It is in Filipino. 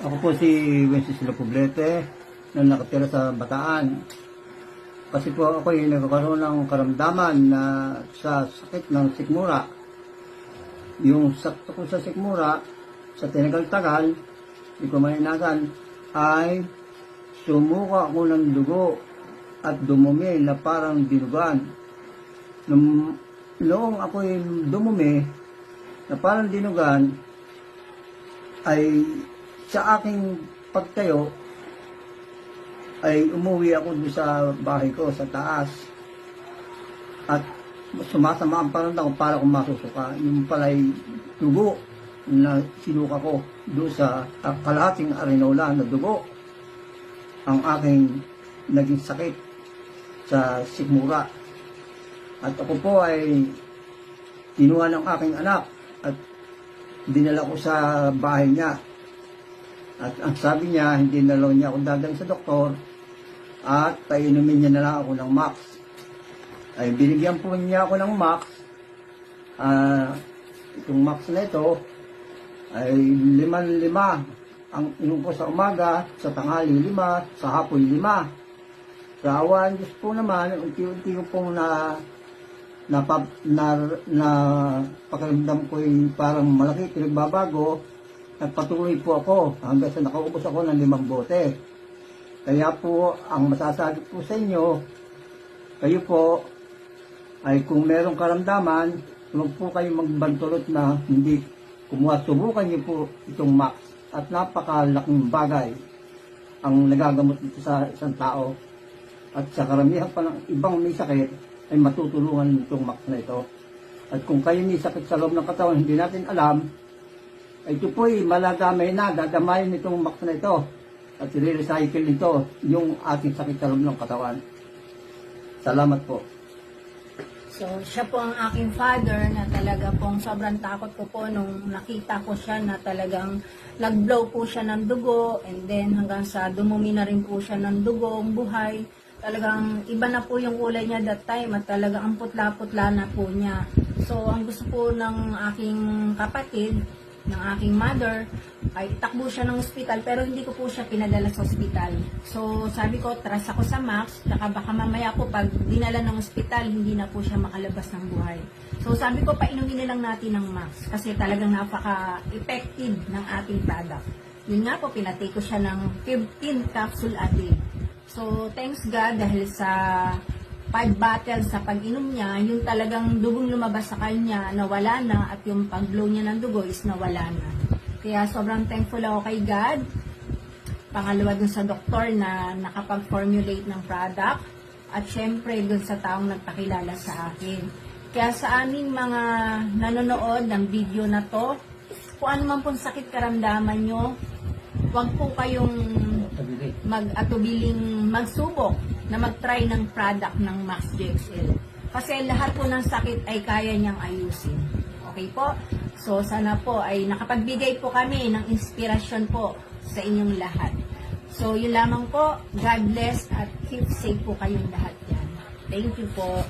Ako po si Wenceslao Poblete na nakatira sa Bataan. Kasi po ako ay nagkakaroon ng karamdaman na sa sakit ng sikmura. Yung sakto ko sa sikmura, sa tinagal-tagal, di ko mainagan, ay sumuka ako ng dugo at dumumi na parang dinugan. Noong ako ay dumumi na parang dinugan, ay sa aking pagtayo, ay umuwi ako doon sa bahay ko, sa taas. At sumasama ang paramdam ko para kung masusuka. Yung pala'y dugo na sinuka ko doon sa kalahating arenola na dugo. Ang aking naging sakit sa sikmura. At ako po ay kinuha ng aking anak at dinala ko sa bahay niya. At ang sabi niya, hindi na lang niya ako dadalhin sa doktor at painumin niya na lang ako ng Max. Ay binigyan po niya ako ng Max. Itong Max na ito ay 5-5. Ang inom ko sa umaga, sa tanghali 5, sa hapon 5. Sa awan Diyos po naman, unti-unti ko pong na pakiramdam ko ay parang malaki, pinagbabago. Nagpatuloy po ako hanggang sa nakaubos ako ng 5 bote. Kaya po, ang masasabi po sa inyo, kayo po, ay kung merong karamdaman, huwag po kayo magbantulot na hindi kumuha. Subukan niyo po itong Max at napakalaking bagay ang nagagamot dito sa isang tao. At sa karamihan pa ng ibang may sakit, ay matutulungan itong Max na ito. At kung kayo may sakit sa loob ng katawan, hindi natin alam, ito po ay malagamay na, dadamayin itong Max na ito at i-recycle nito yung ating sakit sa loob ng katawan. Salamat po. So, siya po ang aking father na talaga pong sobrang takot ko po nung nakita ko siya na talagang nag-blow po siya ng dugo and then hanggang sa dumumi na rin po siya ng dugo, ang buhay. Talagang iba na po yung kulay niya that time at talagang ang putla-putla na po niya. So, ang gusto po ng aking kapatid, ng aking mother, ay takbo siya ng ospital pero hindi ko po siya pinadala sa ospital. So sabi ko, trust ako sa Max, saka baka mamaya po pag dinala ng ospital, hindi na po siya makalabas ng buhay. So sabi ko, painumin na lang natin ng Max kasi talagang napaka-effective ng ating product. Yun nga po, pinatay ko siya ng 15 capsule a day. So thanks God dahil sa 5 bottles sa pag-inom niya, yung talagang dugong lumabas sa kanya, nawala na, at yung pag-blow niya ng dugo is nawala na. Kaya sobrang thankful ako kay God. Pangalawa dun sa doktor na nakapag-formulate ng product, at syempre dun sa taong nagpakilala sa akin. Kaya sa aming mga nanonood ng video na to, kung ano man pong sakit karamdaman nyo, huwag po kayong mag-atubiling magsubok na mag-try ng product ng Max GXL. Kasi lahat po ng sakit ay kaya niyang ayusin. Okay po? So, sana po ay nakapagbigay po kami ng inspirasyon po sa inyong lahat. So, yun lamang po. God bless at keep safe po kayong lahat yan. Thank you po.